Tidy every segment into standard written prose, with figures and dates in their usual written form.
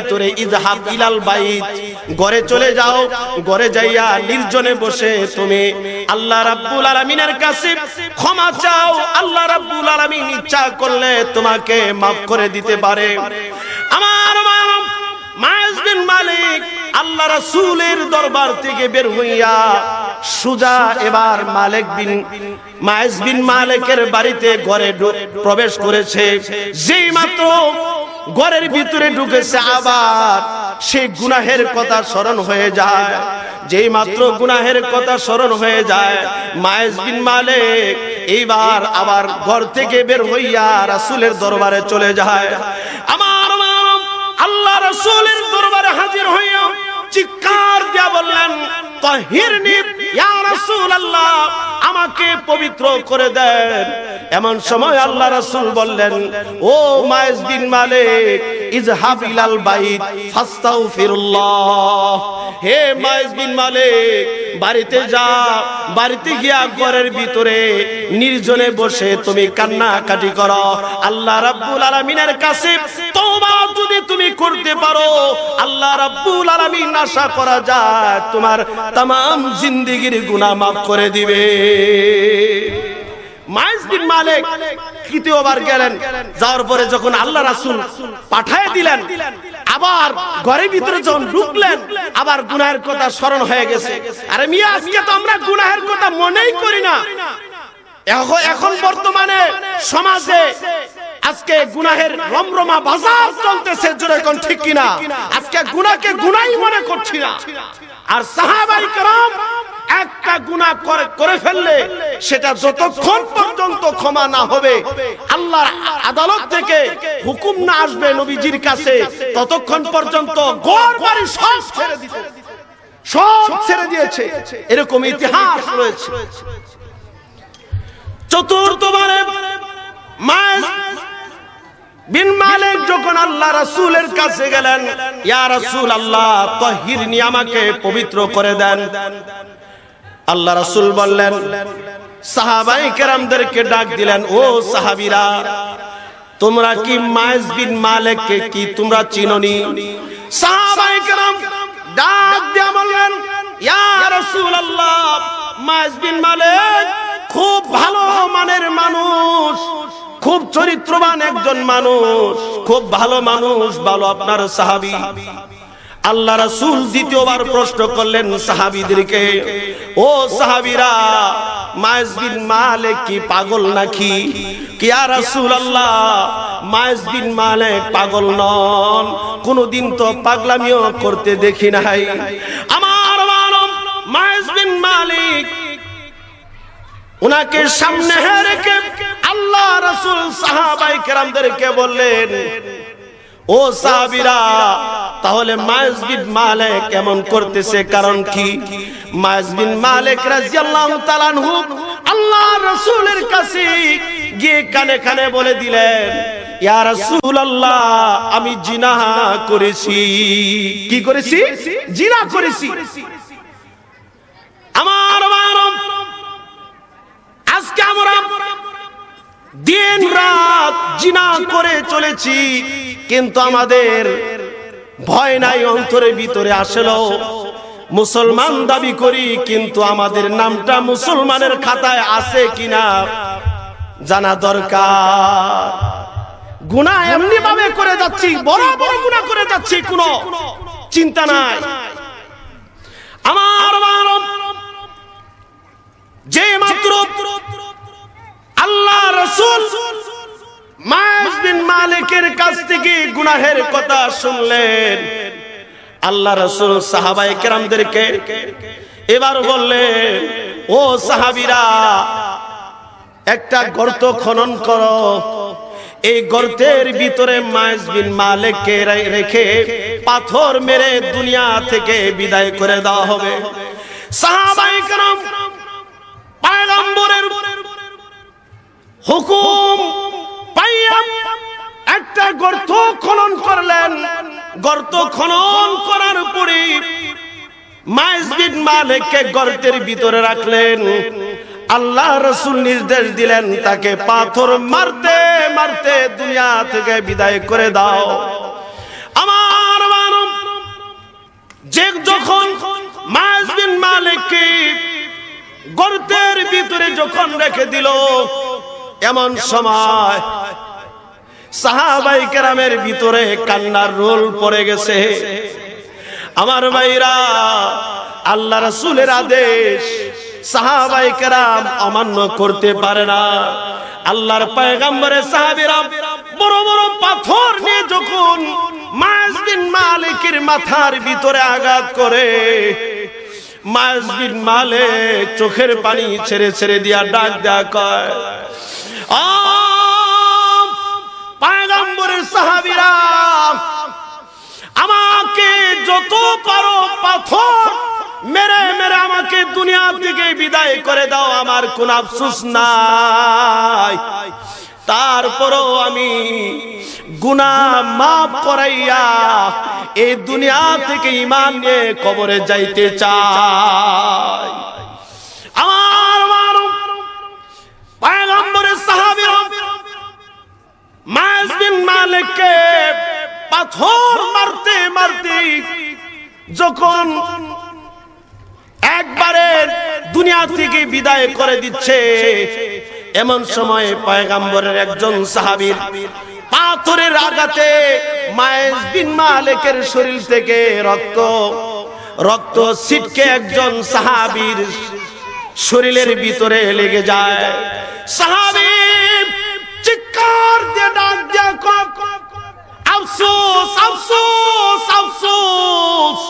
ভিতরে ইযহাব ইলাল বাইত, ঘরে চলে যাও, ঘরে যাইয়া নির্জনে বসে তুমি আল্লাহ রাব্বুল আলামিনের কাছে ক্ষমা চাও। আল্লাহ রাব্বুল আলামিন ইচ্ছা করলে তোমাকে maaf করে দিতে পারে। আমার মায়েজ বিন মালিক আল্লাহ রাসূলের দরবার থেকে বের হইয়া সুজা এবার মায়েজ বিন মালিকের বাড়িতে ঘরে প্রবেশ করেছে। যেই মাত্র ঘরের ভিতরে ঢুকেছে আবার সেই গুনাহের কথা স্মরণ হয়ে যায়। যেই মাত্র গুনাহের কথা স্মরণ হয়ে যায় মায়েজ বিন মালিক এইবার আবার ঘর থেকে বের হইয়া রাসূলের দরবারে চলে যায়। আমার আল্লাহ রাসূলের দরবারে হাজির হইয়া চিৎকার দিয়া বললেন, তাহিরনি ইয়া রাসূলুল্লাহ, আমাকে পবিত্র করে দেন। এমন সময় আল্লাহ রাসূল বললেন, ও মায়েজ বিন মালিক, ইযহাব ইলাল বাইত ফাস্তাগফিরুল্লাহ। হে মায়েজ বিন মালিক, বাড়িতে যা, বাড়িতে গিয়া ঘরের ভিতরে নির্জনে বসে তুমি কান্নাকাটি করো। আল্লাহ রাব্বুল আলামিনের কাছে তওবা যদি তুমি করতে পারো, আল্লাহ রাব্বুল আলামিন আশা করা যায় তোমার तमाम জিন্দেগীর গুনাহ maaf করে দিবে। মায়েজ বিন মালিক তৃতীয়বার গেলেন, যাওয়ার পরে যখন আল্লাহ রাসূল পাঠিয়ে দিলেন, আবার ঘরের ভিতরে যখন ঢুকলেন আবার গুনাহের কথা স্মরণ হয়ে গেছে। আরে মিয়া, আজকে তো আমরা গুনাহের কথা মনেই করি না। এখন বর্তমানে সমাজে আজকে গুনাহের রমরমা বাজার চলতেছে, জোরে কোন ঠিক কিনা? আজকে গুনাহকে গুনাহই মনে করছি না। আর সাহাবায়ে কেরাম একটা গুনাহ করে ফেললে সেটা যতক্ষণ পর্যন্ত ক্ষমা না হবে, আল্লাহর আদালত থেকে হুকুম না আসবে নবীজির কাছে, ততক্ষণ পর্যন্ত ঘর বাড়ি সব ছেড়ে দিয়েছে। এরকম ইতিহাস রয়েছে। চতুর্থবারে মায়েজ বিন মালিক যখন আল্লাহ রাসূলের কাছে গেলেন, ইয়া রাসূলুল্লাহ, তাহিরনি, আমাকে পবিত্র করে দেন। আল্লাহ রাসূল বললেন, সাহাবায়ে কেরামদেরকে ডাক দিলেন, ও সাহাবীরা, তোমরা কি মায়েজ বিন মালিককে কি তোমরা চিনোনি? সাহাবায়ে কেরাম ডাক দিয়ে বললেন, ইয়া রাসূলুল্লাহ, মায়েজ বিন মালিক খুব ভালো মানের মানুষ, খুব চরিত্রবান একজন মানুষ, খুব ভালো মানুষ, ভালো আপনার সাহাবী। আল্লাহ রাসূল দ্বিতীয়বার প্রশ্ন করলেন সাহাবীদেরকে, ও সাহাবীরা, মায়েজ বিন মালিক কি পাগল নাকি? ইয়া রাসূলুল্লাহ, মায়েজ বিন মালিক পাগল নন, কোনদিন তো পাগলামিও করতে দেখি নাই। আমার মায়েজ বিন মালিক উনাকে সামনে রেখে আল্লাহ রাসূল সাহাবায়ে কেরামদেরকে বললেন, ও সাহাবীরা, তাহলে মায়েজ বিন মালিক এমন করতেছে কারণ কি? মায়েজ বিন মালিক রাদিয়াল্লাহু তাআলা আনহু আল্লাহ রাসূলের কাছে গিয়ে কানে কানে বলে দিলেন, ইয়া রাসূলুল্লাহ, আমি জিনা করেছি। কি করেছি? জিনা করেছি। আমার আজকে আমরা দিন রাত জিনা করে চলেছি, কিন্তু আমাদের ভয় নাই অন্তরের ভিতরে। আসলে মুসলমান দাবি করি, কিন্তু আমাদের নামটা মুসলমানের খাতায় আছে কিনা জানা দরকার। গুনাহ এমনি ভাবে করে যাচ্ছি, বড় বড় গুনাহ করে যাচ্ছি, কোনো চিন্তা নাই। আমার যে মাত্র আল্লাহ রাসূল মায়েজ বিন মালিকের কাছ থেকে গুনাহের কথা শুনলেন, আল্লাহ রাসূল সাহাবায়ে কেরামদেরকে এবার বললেন, ও সাহাবীরা, একটা গর্ত খনন করো, এই গর্তের ভিতরে মায়েজ বিন মালিককে রেখে পাথর মেরে দুনিয়া থেকে বিদায় করে দেওয়া হবে। সাহাবায়ে কেরাম পয়গম্বরের হুকুম পাইয়া একটা গর্ত খনন করলেন। গর্ত খনন করার পরে মায়েজ বিন মালিককে গর্তের ভিতরে রাখলেন। আল্লাহ রাসূল নির্দেশ দিলেন, তাকে পাথর মারতে মারতে দুনিয়া থেকে বিদায় করে দাও। আমার গর্তের ভিতরে যখন রেখে দিল, এমন সময় সাহাবায়ে কেরামের ভিতরে কান্নার রোল পড়ে গেছে। আমার ভাইরা, আল্লাহ রাসূলের আদেশ সাহাবায়ে কেরাম অমান্য করতে পারে না। আল্লাহর পয়গম্বরের সাহাবীরা বড় বড় পাথর নিয়ে যখন মায়েজ বিন মালিকের মাথার ভিতরে আঘাত করে, মায়েজ বিন মালিক চোখের পানি ছেড়ে ছেড়ে দিয়া ডাক দেয়া কয়, পয়গম্বরের সাহাবীরা, আমাকে যত পারো পাথর মেরে মেরে আমাকে দুনিয়া থেকে বিদায় করে দাও, আমার কোনো আফসোস নাই। তারপরও আমি গুনাহ মাফ করাইয়া এই দুনিয়া থেকে ঈমান নিয়ে কবরে যাইতে চাই। আমার পয়গম্বরের সাহাবীরা মায়েজ বিন মালিককে পাথর মারতে মারতে যখন একবারে দুনিয়া থেকে বিদায় করে দিচ্ছে, এমন সময় পয়গম্বরের একজন সাহাবীর পাথরের আঘাতে মায়েজ বিন মালিকের শরীর থেকে রক্ত ছিটকে একজন সাহাবীর শরীরের ভিতরে লেগে যায়। সাহাবী চিৎকার দিয়ে ডাক দিয়া কয়, আফসোস আফসোস আফসোস,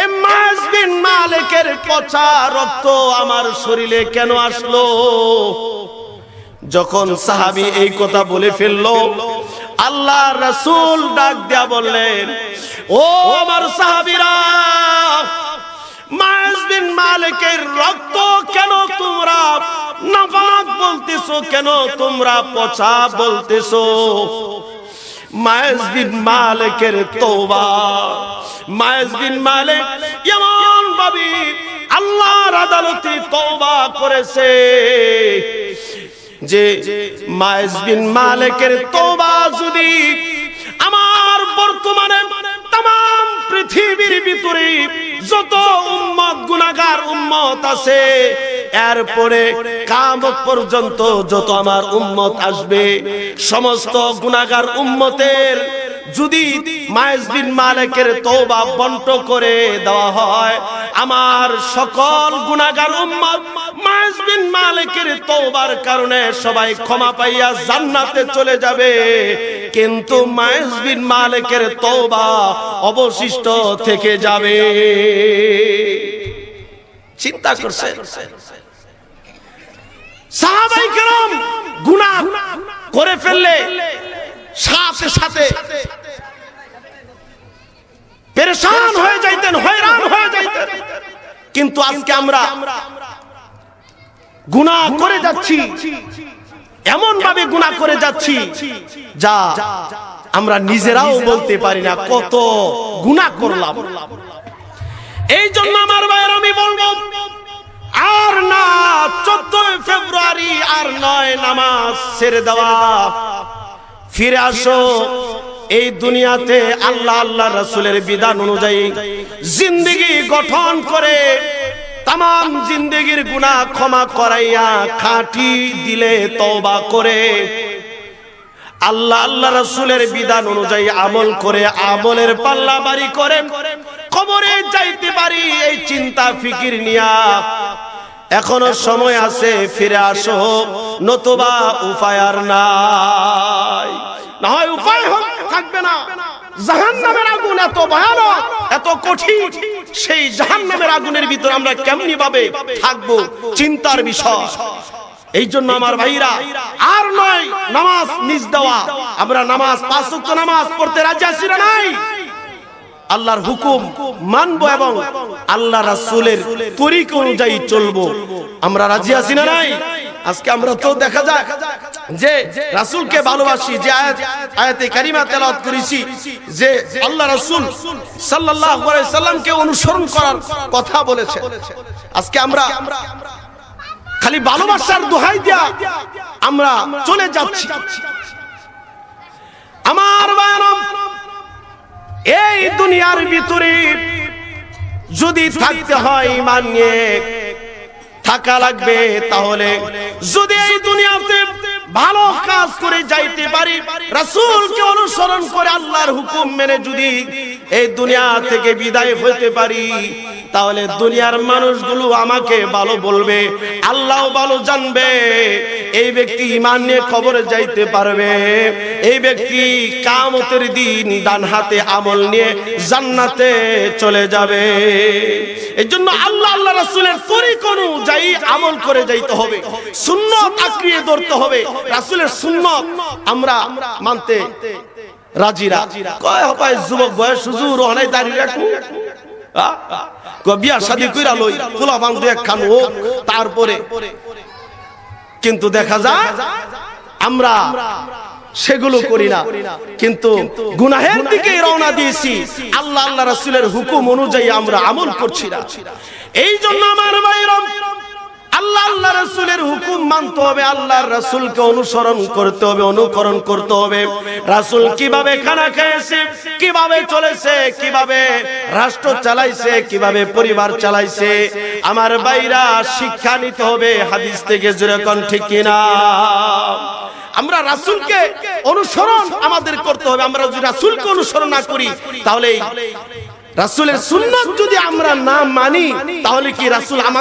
এই মায়েজ বিন মালিকের পচা রক্ত আমার শরীরে কেন আসলো? যখন সাহাবী এই কথা বলে ফেললো, আল্লাহ রাসূল ডাক দিয়া বললেন, ও আমার সাহাবীরা, মায়েজ বিন মালিকের রক্ত কেন তোমরা নাপাক বলতেছো, কেন তোমরা পচা বলতেছো? মায়েজ বিন মালিকের তওবা, মায়েজ বিন মালিক এমন ভাবে আল্লাহর আদালতে তওবা করেছে যে মায়েজ বিন মালিকের তওবা যদি আমার বর্তমানে तमाम পৃথিবীর ভিতরে যত উম্মত গুনাহগার উম্মত আছে, এরপরে কিয়ামত পর্যন্ত যত আমার উম্মত আসবে, সমস্ত গুনাহগার উম্মতের যদি মায়েজ বিন মালিকের তওবা বন্ট করে দেওয়া হয়, আমার সকল গুনাহগার উম্মত মায়েজ বিন মালিকের তওবার কারণে সবাই ক্ষমা পাইয়া জান্নাতে চলে যাবে। কিন্তু মায়েজ বিন মালিকের তওবা অবশিষ্ট থেকে যাবে। চিন্তা করছেন? সাহাবায়ে কেরাম গুনাহ করে ফেললে সাথে সাথে পেরেশান হয়ে যাইতেন, হয়রান হয়ে যাইতেন। কিন্তু আজকে আমরা গুনাহ করে যাচ্ছি, এমন ভাবে গুনাহ করে যাচ্ছি যা আমরা নিজেরাও বলতে পারি না কত গুনাহ করলাম। এই জন্য আমার ভাইয়ের আমি বলবো, আর না 14 ফেব্রুয়ারি আর নয় নামাজ ছেড়ে দেওয়া, ফিরে আসো এই দুনিয়াতে আল্লাহ আল্লাহ রাসূলের বিধান অনুযায়ী জিন্দেগি গঠন করে तमाम जिंदगीर गुनाह क्षमा कराइया खाटी दिले तौबा करे আল্লাহ আল্লাহ রাসূলের বিধান অনুযায়ী আমল করে আমলের পাল্লা বাড়ি করে কবরে যাইতে পারি, এই চিন্তা ফিকির নিয়া এখনো সময় আছে, ফিরে আসো, নতুবা উপায় আর নাই। না হয় উপায় থাকবে না। জাহান্নামের আগুন এত ভয়ানক, এত কঠিন, সেই জাহান্নামের আগুনের ভিতর আমরা কেমনি ভাবে থাকবো, চিন্তার বিষয়। এই জন্য আমার ভাইরা, আর নয় নামাজ মিস দেওয়া। আমরা নামাজ 5 ওয়াক্ত নামাজ পড়তে রাজি আছি না নাই? আল্লাহর হুকুম মানবো এবং আল্লাহ রাসূলের তরিকা অনুযায়ী চলবো, আমরা রাজি আছি না নাই? আজকে আমরা তো দেখা যায় যে রাসূলকে ভালোবাসি, যে আয়াতে কারিমা তেলাওয়াত করেছি যে আল্লাহ রাসূল সাল্লাল্লাহু আলাইহি সাল্লামকে অনুসরণ করার কথা বলেছে। আজকে আমরা খালি ভালোবাসার দোহাই দিয়া আমরা চলে যাচ্ছি। আমার ভাইরা, এই দুনিয়ার ভিতরে যদি থাকতে হয় ঈমান নিয়ে, থাকা লাগবে। তাহলে যদি এই দুনিয়াতে ভালো কাজ করে যাইতে পারি, রাসূলকে অনুসরণ করে আল্লাহর হুকুম মেনে যদি এই দুনিয়া থেকে বিদায় হতে পারি, তাহলে দুনিয়ার মানুষগুলো আমাকে ভালো বলবে, আল্লাহও ভালো জানবে। এই ব্যক্তি ঈমান নিয়ে কবরে যাইতে পারবে, এই ব্যক্তি কিয়ামতের দিন ডান হাতে আমল নিয়ে জান্নাতে চলে যাবে। এজন্য আল্লাহ আল্লাহ রাসূলের তরিকা অনুযায়ী আমল করে যাইতে হবে, সুন্নাত আঁকড়িয়ে ধরতে হবে। রাসূলের সুন্নাত আমরা মানতে রাজিরা। কয় হয় যুবক বয়স হুজুর অনেক দাঁড়িয়ে রাখু, বিয়া শাদী কইরা লই, পোলা বান্ধব একখান হোক, তারপরে কিন্তু দেখা যায় আমরা সেগুলো করি না, কিন্তু গুনাহের দিকে রওনা দিয়েছি, আল্লাহ আল্লাহ রাসূলের হুকুম অনুযায়ী আমরা আমল করছি না। এই জন্য আমার ভাইরা, আল্লাহ আল্লাহ রাসূলের হুকুম মানতে হবে, আল্লাহর রাসূলকে অনুসরণ করতে হবে, অনুকরণ করতে হবে। রাসূল কিভাবে খানা খেয়েছে, কিভাবে চলেছে, কিভাবে রাষ্ট্র চালাইছে, কিভাবে পরিবার চালাইছে, আমার ভাইরা শিক্ষা নিতে হবে হাদিস থেকে। জোরে কোন ঠিক কিনা? আমরা রাসূলকে অনুসরণ আমাদের করতে হবে। আমরা যদি রাসূলকে অনুসরণ না করি, তাহলে রাসূলের সুন্নাত যদি আমরা না মানি, তাহলে কি রাসূল